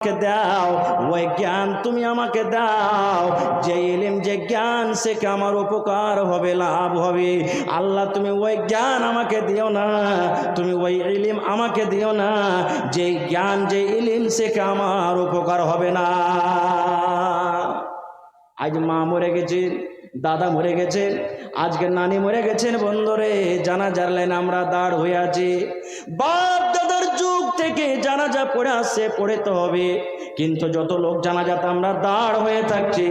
দাও, ওই জ্ঞান তুমি আমাকে দাও, যে ইলম যে জ্ঞান শেখে আমার উপকার হবে, লাভ হবে। আল্লাহ তুমি ওই জ্ঞান আমাকে দিও না, তুমি ওই ইলম আমাকে দিও না যে জ্ঞান যে ইলম শেখে আমার উপকার হবে না। আজ মা মরে গেছে, দাদা মরে গেছে, আজকে নানি মরে গেছেন, বন্ধুরে জানাজার লাইন আমরা দাঁড় হয়ে আছি। বাপ দাদার যুগ থেকে জানাজা পড়ে আসছে, পড়তে হবে, কিন্তু যত লোক জানাজাতে আমরা দাঁড় হয়ে থাকছি,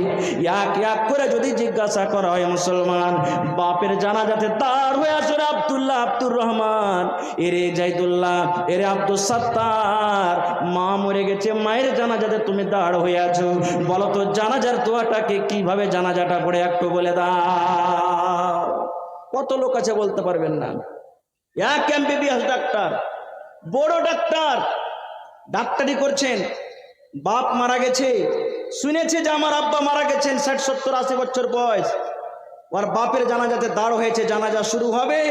এক এক করে যদি জিজ্ঞাসা করা হয় মুসলমান বাপের জানাজাতে দাঁড় হয়ে আসো রে আব্দুল্লাহ, আব্দুর রহমান, এরে জাইদুল্লাহ, এরে আব্দুল সাত্তার, মা মরে গেছে, মায়ের জানাজাতে তুমি দাঁড় হয়ে আছো, বলো তো জানাজার দোয়াটাকে কিভাবে জানাজাটা পড়ে একটু বলে দাও। কত লোক আছে বলতে পারবেন না। এক এমবিবিএস ডাক্তার, বড় ডাক্তার, ডাক্তারি করছেন, বাপ মারা গেছে, শুনেছে যে আমার আব্বা মারা গেছেন, 60, 70, 80 বছর বয়স, ওর বাপের জানাজাতে দাঁড় হয়েছে, জানাজা শুরু হবে,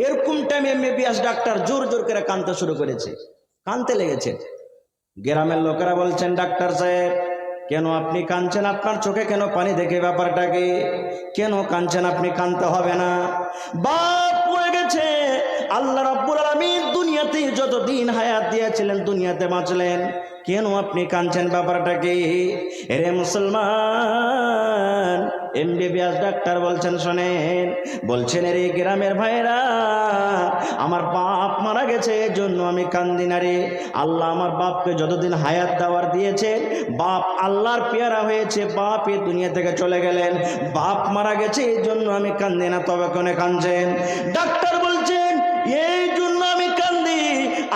এরকম টাইমে এমবিবিএস ডাক্তার জোর জোর করে কাঁদতে শুরু করেছে, কাঁদতে লেগেছে। গ্রামের লোকেরা বলছেন ডাক্তার সাহেব কেন আপনি কাঁদছেন, আপনার চোখে কেন পানি দেখে ব্যাপারটাকে, কেন কাঁদছেন আপনি, কাঁদতে হবে না, বাপ মরে গেছে, আল্লাহ রাব্বুল আলামিন দুনিয়াতে যতদিন হায়াত দিয়েছিলেন দুনিয়াতে বাঁচলেন, কেন আপনি কাঁদছেন ব্যাপারটাকে। এরে মুসলমান, এমবিবিএস ডাক্তার বলছেন শোনেন, বলছেন এরে গ্রামের ভাইরা, আমার বাপ মারা গেছে এজন্য আমি কান্দি না রে, আল্লাহ আমার বাপকে যতদিন হায়াত দেওয়ার দিয়েছে, বাপ আল্লাহর পেয়ারা হয়েছে, বাপ এই দুনিয়া থেকে চলে গেলেন, বাপ মারা গেছে এই জন্য আমি কান্দি না, তবে কোন কাঁদছেন? ডাক্তার বলছেন এই জন্য আমি কান্দি,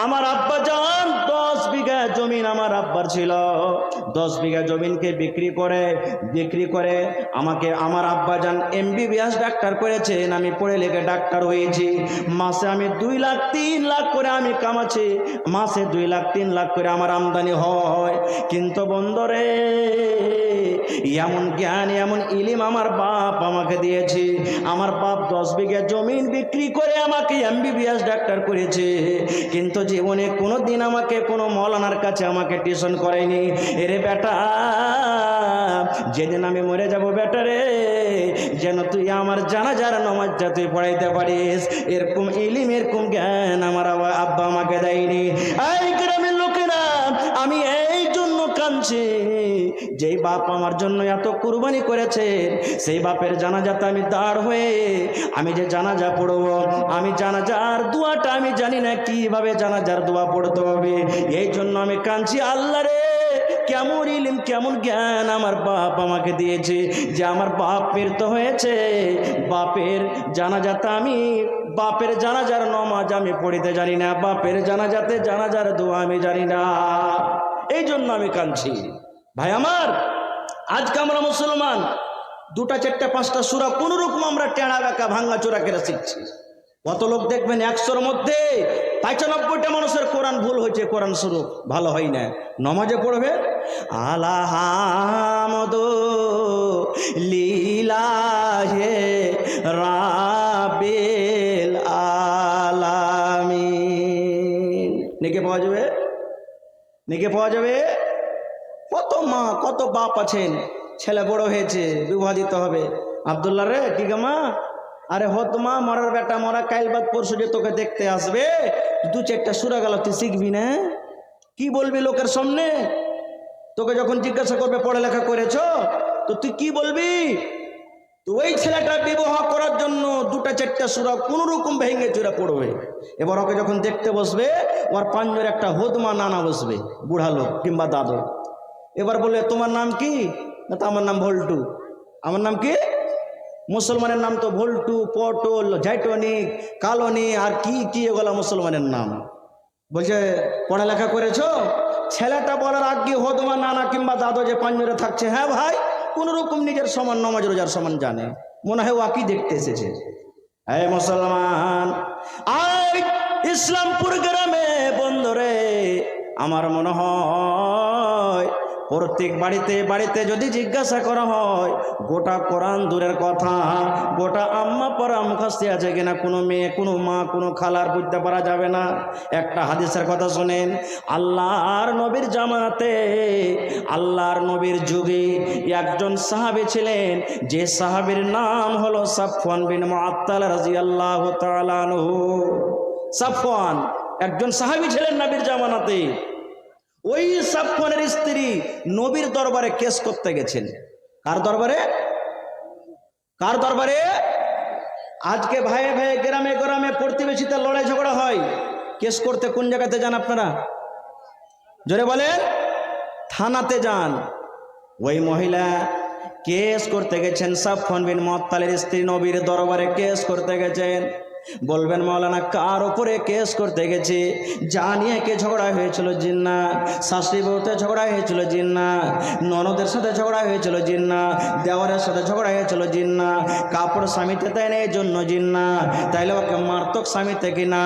আমার আব্বা জান 10 বিঘা জমিন আমার আব্বার ছিল, 10 বিঘা জমিনকে বিক্রি করে আমাকে আমার আব্বা জান এমবিবিএস ডাক্তার করেছেন, আমি পড়ে লেগে ডাক্তার হয়েছি, মাসে আমি 2 লাখ 3 লাখ করে আমি কামাচ্ছি, মাসে 2 লাখ 3 লাখ করে আমার আমদানি হয়, কিন্তু বন্ধুরে এমন জ্ঞান এমন ইলিম আমার বাপ আমাকে দিয়েছে, আমার বাপ 10 বিঘা জমিন বিক্রি করে আমাকে এমবিবিএস ডাক্তার করেছে, কিন্তু জীবনে কোনো দিন আমাকে কোনো মৌলানার কাছে আমাকে টিউশন করেনি। এরে বেটা, যেদিন আমি মরে যাব বেটা রে, যেন তুই আমার জানাজার নামাজটা তুই পড়াইতে পারিস, এরকম ইলিম এরকম জ্ঞান আমার আব্বা আমাকে দেয়নি। এই গ্রামের লোকেরা, আমি এই জন্য কাঁদছি, যেই বাপ আমার জন্য এত কুরবানি করেছে, সেই বাপের জানাজাতে আমি দাঁড় হয়ে আমি যে জানাজা পড়বো, আমি জানাজার দোয়াটা আমি জানি না কিভাবে জানাজার দোয়া পড়তে হবে, এই জন্য আমি কাঁদছি। আল্লাহ রে, কেমন ইলম কেমন জ্ঞান আমার বাপ আমাকে দিয়েছে, যে আমার বাপ মৃত্যু হয়েছে, বাপের জানাজাতে আমি বাপের জানাজার নামাজ আমি পড়িতে জানি না, বাপের জানাজাতে জানাজার দোয়া আমি জানি না, এই জন্য আমি কাঁদছি। ভাই আমার, আজকে আমরা মুসলমান 2, 4, 5টা সূরা কোন রকম আমরা টেড়া বেঁকা ভাঙ্গা চোরা করে শিখছি। কত লোক দেখবেন 100-র মধ্যে 95টা মানুষের কোরআন ভুল হয়েছে, কোরআন শুরু ভালো হয় না, নামাজে পড়বে আলহামদু লিল্লাহি রাব্বিল আলামিন, নেকে পাওয়া যাবে, নেকে পাওয়া যাবে। কত মা কত বাপ আছেন, ছেলে বড় হয়েছে, বিবাহ দিতে হবে, আব্দুল্লাহ রে কি গা মা, আরে হত মা, মরার বেটা মরা, কাল বাদ পরশু যে তোকে দেখতে আসবে, 2-4টা সূরা গেল তুই শিখবি না, কি বলবি লোকের সামনে? তোকে যখন জিজ্ঞাসা করবে পড়ালেখা করেছ, তো তুই কি বলবি? তো ওই ছেলেটা বিবাহ করার জন্য 2-4টা সূরা কোন রকম ভেঙে চুরা পড়বে, এবার ওকে যখন দেখতে বসবে, ওর পাঞ্জরে একটা হদমা নানা বসবে, বুড়া লোক কিংবা দাদু, এবার বলে তোমার নাম কি? না তো আমার নাম ভল্টু। আমার নাম কি? মুসলমানের নাম তো ভল্টু, পটল, ঝাইটনিক, কালনি, আর কি কি এগুলা মুসলমানের নাম। বলছে পড়ালেখা করেছো? ছেলেটা বলার আগে হদমা নানা কিংবা দাদু যে পাঞ্জরে থাকছে, হ্যাঁ ভাই, কোন রকম নিজের সমান নামাজ রোজার সমান জানে, মনে হয় ও কি দেখতে এসেছে। এই মুসলমান, আজ ইসলামপুর গ্রামে বন্ধুরে আমার মনে হয় প্রত্যেক বাড়িতে বাড়িতে যদি জিজ্ঞাসা করা হয়, গোটা কোরআন দূরের কথা, গোটা আম্মা পড়া মুখস্থ আছে কিনা কোনো মেয়ে, কোনো মা, কোনো খালার বুঝতে পারা যাবে না। একটা হাদিসের কথা শোনেন, আল্লাহর নবীর জামানাতে, আল্লাহর নবীর যুগে একজন সাহাবী ছিলেন, যে সাহাবীর নাম হলো সাফওয়ান বিন মুআত্তাল রাদিয়াল্লাহু তাআলা আনহু। সাফওয়ান একজন সাহাবী ছিলেন নবীর জামানাতে। ওই সাফওয়ানের স্ত্রী নবীর দরবারে কেস করতে গেছেন। কার দরবারে? কার দরবারে? আজকে ভাইয়ে ভাইয়ে, গ্রামে গ্রামে, প্রতিবেশীতে লড়াই ঝগড়া হয়, কেস করতে কোন জায়গাতে যান আপনারা? জোরে বলেন। থানাতে যান। ওই মহিলা কেস করতে গেছেন, সাফওয়ান বিন মুআত্তালের স্ত্রী নবীর দরবারে কেস করতে গেছেন। বলবেন মাওলানা কার উপরে কেস করতে গেছে? যা নিয়ে কে ঝগড়া হয়েছিল জিন্না, শাশুড়ি বউতে ঝগড়া হয়েছিল জিন্না, ননদের সাথে ঝগড়া হয়েছিল জিন্না, দেওয়ারের সাথে ঝগড়া হয়েছিল জিন্না, কাপড় স্বামীতে দেয় না এই জন্য জিন্না, তাইলে ওকে মারতক স্বামীতে কিনা।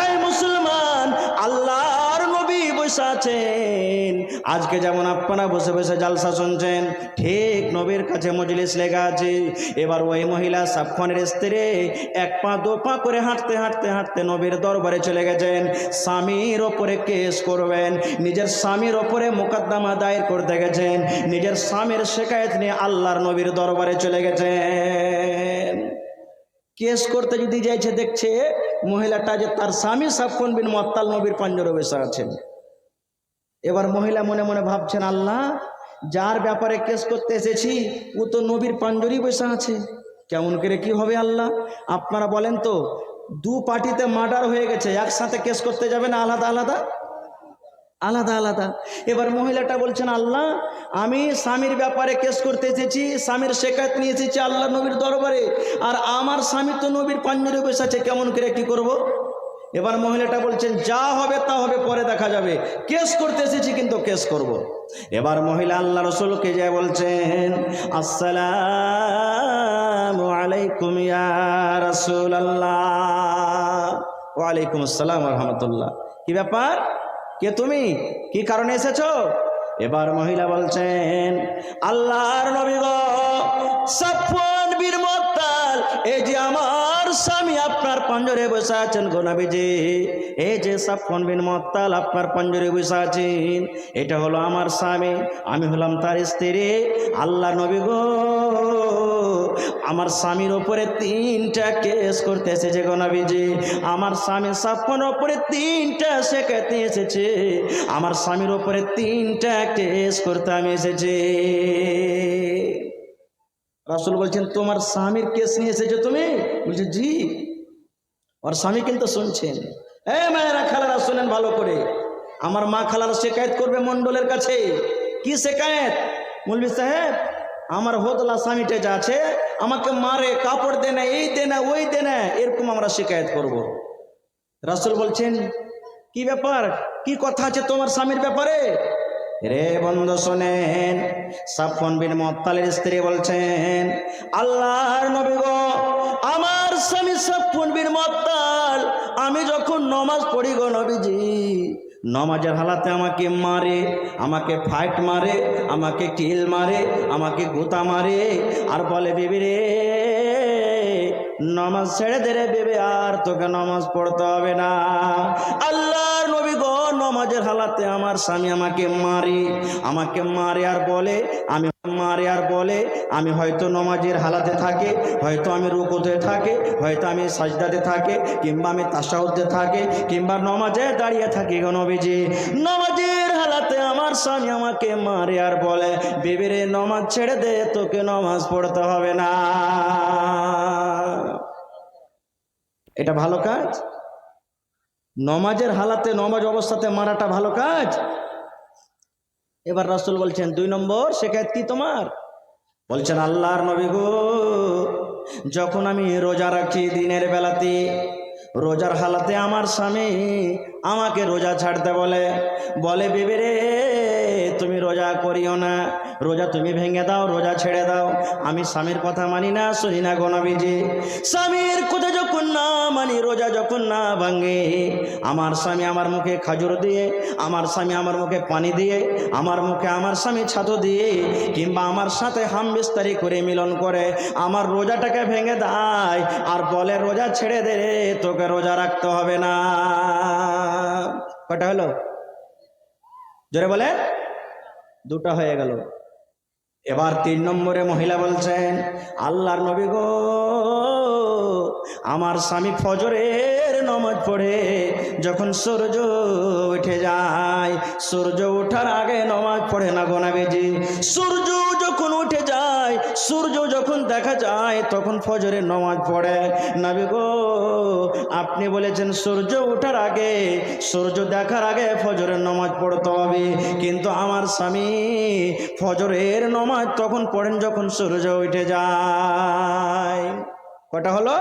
এই মুসলমান, আল্লাহর নবী বসে আছেন। আজকে যেমন আপনারা বসে বসে জালসা শুনছেন, ঠিক নবীর কাছে মজলিস লেখা আছে। এবার ওই মহিলা সাফওয়ানের স্ত্রী এক পা দু পা করে হাঁটতে হাঁটতে হাঁটতে নবীর দরবারে চলে গেছেন। স্বামীর ওপরে কেস করবেন, নিজের স্বামীর ওপরে মোকদ্দমা দায়ের করতে গেছেন, নিজের স্বামীর শিকায়েত নিয়ে আল্লাহর নবীর দরবারে চলে গেছেন। কেস করতে যদি যাইছে, দেখছে মহিলাটা যে তার স্বামী সাফওয়ান বিন মুআত্তাল নবীর পাঞ্জরে বসে আছেন। এবার মহিলা মনে মনে ভাবছেন, আল্লাহ, যার ব্যাপারে কেস করতে এসেছি ও তো নবীর পাঞ্জরেই বসে আছে, কেমন করে কি হবে আল্লাহ? আপনারা বলেন তো, দু পার্টিতে মার্ডার হয়ে গেছে, একসাথে কেস করতে যাবে না আলাদা আলাদা? আলাদা আলাদা। এবার মহিলাটা বলছেন, আল্লাহ, আমি স্বামীর ব্যাপারে কেস করতে এসেছি, স্বামীর শিকায়ত নিয়ে এসেছি আল্লাহ নবীর দরবারে, আর আমার স্বামী তো নবীর পাঞ্জরে বসে আছে, কেমন করে কি করব? এবার মহিলাটা বলছেন, যা হবে তা হবে, পরে দেখা যাবে, কেস করতে এসেছি কিন্তু কেস করব। এবার মহিলা আল্লাহ রসুলকে যা বলছেন, আসসালামু আলাইকুম ইয়া রাসূলুল্লাহ। ওয়ালাইকুম আসসালাম ওয়া রাহমাতুল্লাহ। কি ব্যাপার? কে তুমি? কি কারণে এসেছো? এবার মহিলা বলছেন, আল্লাহর নবী গো, সাফওয়ান বিন মুআত্তাল, এই যে আমার স্বামী আপনার পাঞ্জরে বসে আছেন গো নবীজি, এই যে সাফওয়ান বিন মুআত্তাল আপনার পাঞ্জরে বসে আছেন, এটা হলো আমার স্বামী, আমি হলাম তার স্ত্রী। আল্লাহর নবী গো, আমার স্বামীর ওপরে 3টা কেস করতে এসেছে গো নবীজি, আমার স্বামী সাফওয়ানের ওপরে 3টা শিকায়ত নিয়ে এসেছে, আমার স্বামীর ওপরে 3টা কেস করতে আমি এসেছি। রাসূল বলছেন, তোমার স্বামীর কেস নিয়ে এসেছো তুমি? বলছে জি। আর স্বামী কিন্তু শুনছেন। মায়েরা, খালারা শুনেন ভালো করে, আমার মা খালারা শিকায়ত করবে মন্ডলের কাছে। কি শিকায়ত? মৌলভী সাহেব, আমার হোদলা স্বামীটা যা আছে আমাকে মারে, কাপড় দে না, এই দে না, ওই দে না, এরকম আমরা শিকায়ত করব। রাসূল বলছেন, কি ব্যাপার, কি কথা আছে তোমার স্বামীর ব্যাপারে? রে বন্ধু শোনেন, সাফওয়ান বিন মুআত্তালের স্ত্রী বলছেন, আল্লাহর নবী গো, আমার স্বামী সাফওয়ান বিন মুআত্তাল, আমি যখন নামাজ পড়ি গো নবীজি, নামাজের হালাতে আমাকে মারে, আমাকে ফাইট মারে, আমাকে কিল মারে, আমাকে গুতা মারে, আর বলে, বিবি রে, নামাজ ছেড়ে দে রে বেবে, আর তোকে নামাজ পড়তে হবে না। আল্লাহর নবী গো, নামাজের হালাতে আমার স্বামী আমাকে মারে আর বলে, আমি হয়তো নামাজের হালাতে থাকে, হয়তো আমি রুকুতে থাকে, হয়তো আমি সাজদাতে থাকে, কিংবা আমি তাশাহুদে থাকে, কিংবা নামাজে দাঁড়িয়ে থাকি গো নবীজি, নামাজের হালাতে আমার স্বামী আমাকে মারে আর বলে, বিবি রে, নামাজ ছেড়ে দে, তোকে নামাজ পড়তে হবে না। এটা ভালো কাজ? নমাজের হালাতে, নমাজ অবস্থাতে মারাটা ভালো কাজ? এবার রাসূল বলছেন, 2 নম্বর শিকায়ত কি তোমার? বলছেন, আল্লাহর নবী গো, যখন আমি রোজা রাখি দিনের বেলাতে, রোজার হালাতে আমার স্বামী আমাকে রোজা ছাড়তে বলে, বিবি রে, তুমি রোজা করিও না, রোজা তুমি ভেঙে দাও, রোজা ছেড়ে দাও। আমি স্বামীর কথা মানি না, শুনি না গো নবীজি। স্বামীর কথা যখন না মানি, রোজা যখন না ভাঙে, আমার স্বামী আমার মুখে খাজুর দিয়ে, আমার স্বামী আমার মুখে পানি দিয়ে, আমার মুখে আমার স্বামী ছাতু দিয়ে, কিংবা আমার সাথে হামবিস্তারি করে মিলন করে আমার রোজাটাকে ভেঙে দেয় আর বলে রোজা ছেড়ে দে, তোকে রোজা রাখতে হবে না। কটা হলো? জোরে বলে। দুটো হয়ে গেল। এবার 3 নম্বরে মহিলা বলছেন, আল্লাহর নবী গো, আমার স্বামী ফজরের নামাজ পড়ে যখন সূর্য উঠে যায়, সূর্য ওঠার আগে নামাজ পড়ে না গো নবীজি। সূর্য যখন উঠে যায়, সূর্য যখন দেখা যায় তখন ফজরের নামাজ পড়ে। নবী গো, আপনি বলেছেন সূর্য ওঠার আগে, সূর্য দেখার আগে ফজরের নামাজ পড়তে হবে, কিন্তু আমার স্বামী ফজরের নামাজ তখন পড়েন যখন সূর্য উঠে যায়। কটা হলো?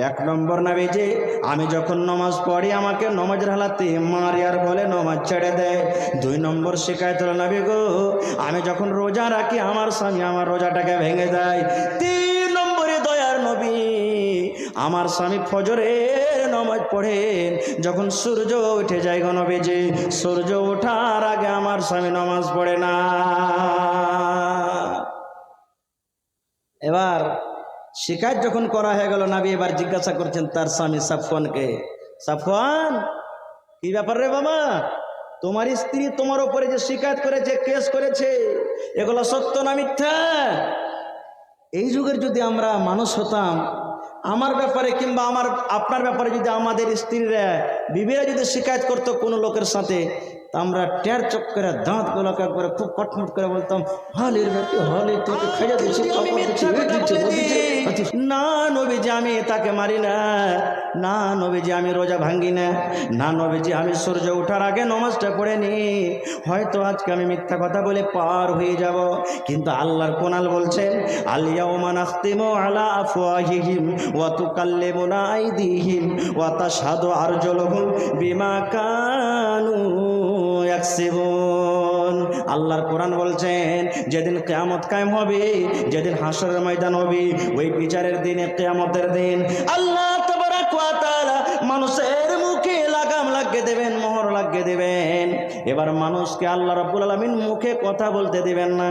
1 নম্বর নবীজি, আমি যখন নামাজ পড়ি আমাকে নামাজের হালাতে মারি আর বলে নামাজ ছেড়ে দেয়। 2 নম্বর শিকায়ত হলো, নবী গো, আমি যখন রোজা রাখি আমার স্বামী আমার রোজাটাকে ভেঙে দেয়। 3 নম্বরে দয়ার নবী, আমার স্বামী ফজরের নামাজ পড়েন যখন সূর্য উঠে যায় গো নবীজি, সূর্য ওঠার আগে আমার স্বামী নামাজ পড়ে না। এবার শিকায়ত যখন করা হয়ে গেল, নবী এবার জিজ্ঞাসা করছেন তার স্বামী সাফওয়ানকে, সাফওয়ান, কি ব্যাপার রে বাবা, তোমার স্ত্রী তোমার উপরে যে শিকায়ত করেছে, কেস করেছে, এগুলো সত্য না মিথ্যা? এই যুগের যদি আমরা মানুষ হতাম, আমার ব্যাপারে কিংবা আপনার ব্যাপারে যদি আমাদের স্ত্রীরা বিবিরা যদি শিকায়ত করতো কোনো লোকের সাথে, তা আমরা টের চক্করে দাঁতগুলোকে একবারে খুব কটমট করে বলতাম, হালের ব্যাপারে হলে তোকে খেয়ে দিচ্ছি, না নবীজি আমি তাকে মারি না, না নবীজি আমি রোজা ভাঙ্গি না, না নবীজি আমি সূর্য ওঠার আগে নামাজটা পড়ে নি। হয়তো আজকে আমি মিথ্যা কথা বলে পার হয়ে যাব, কিন্তু আল্লাহর কোরআন বলছেন, আল ইয়াউমা নাখতিমু আলা আফওয়াহিহিম ওয়া তুকাল্লিমুনা আইদিহিম ওয়া তাশহাদু আরজুলুহুম বিমা কানু ইয়াকসিবুন। আল্লাহর কোরআন বলছেন, যেদিন কিয়ামত কায়েম হবে, যেদিন হাসরের ময়দান হবে, ওই বিচারের দিনে, কিয়ামতের দিন, আল্লাহ তাবারক ওয়া তাআলা মানুষের মুখে লাগাম লাগিয়ে দেবেন, মোহর লাগিয়ে দেবেন। এবার মানুষকে আল্লাহ রাব্বুল আলামিন মুখে কথা বলতে দেবেন না।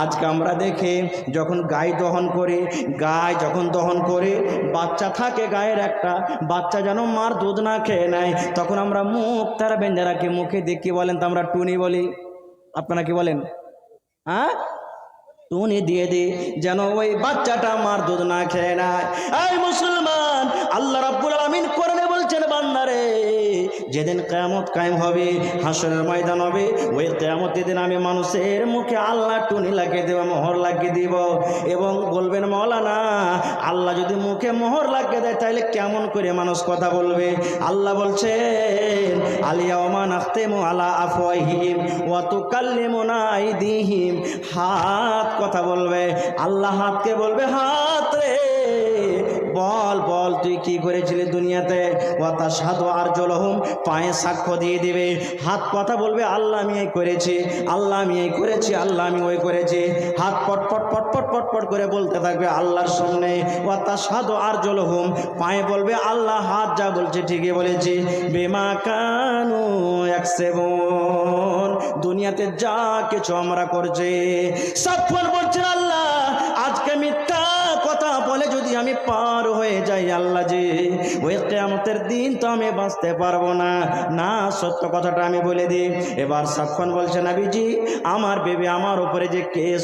আজকে আমরা দেখি যখন গাই দহন করি, গাই যখন দহন করে বাচ্চা থাকে, গায়ের একটা বাচ্চা যেন মার দুধ না খেয়ে নেয়, তখন আমরা মুখ তারা বেঁধে রাখি, মুখে দিয়ে কি বলেন? তো আমরা টুনি বলি। আপনারা কি বলেন? হ্যাঁ, টুনি দিয়ে দিই যেন ওই বাচ্চাটা মার দুধ না খেয়ে নেয়। এই মুসলমান, আল্লাহ রাব্বুল আলামিন কোরআনে বলছেন, বান্দারে যেদিন কিয়ামত কায়েম হবে, হাসরের ময়দান হবে, ওই কিয়ামতের দিন আমি মানুষের মুখে আল্লাহ টুনি লাগিয়ে দেব, মোহর লাগিয়ে দিব, এবং বলবেন মাওলানা আল্লাহ যদি মুখে মোহর লাগিয়ে দেয় তাহলে কেমন করে মানুষ কথা বলবে? আল্লাহ বলছেন, আল ইয়াউমা নাখতিমু আলা আফওয়াহিহিম ওয়া তুকাল্লিমুনা আইদিহিম, হাত কথা বলবে। আল্লাহ হাতকে বলবে, হাত রে বল বল তুই কি করেছিলি দুনিয়াতে। ওয়া তাশহাদু আরজুলুহুম, পায়ে সাক্ষ্য দিয়ে দিবে। হাত কথা বলবে, আল্লাহ আমি এই করেছি, আল্লাহ আমি এই করেছি, আল্লাহ আমি ওই করেছি। হাত পটপট পটপট পটপট করে বলতে থাকবে আল্লাহর সামনে। ওয়া তাশহাদু আরজুলুহুম, পায়ে বলবে আল্লাহ হাত যা বলছে ঠিকই বলেছি, বিমা কানু ইয়াকসিবুন, দুনিয়াতে যা কিছু আমরা করছি। সাফওয়ান বলছেন, আল্লাহ আজকে মিথ্যা কথা বলে যদি আমি পার হয়ে যাই, আল্লাহ জি ওই কিয়ামতের দিন তো আমি বাঁচতে পারবো না, না সত্য কথাটা আমি বলে দিই। এবার সাফওয়ান বলছে, নবীজি আমার বেবি আমার উপরে যে কেস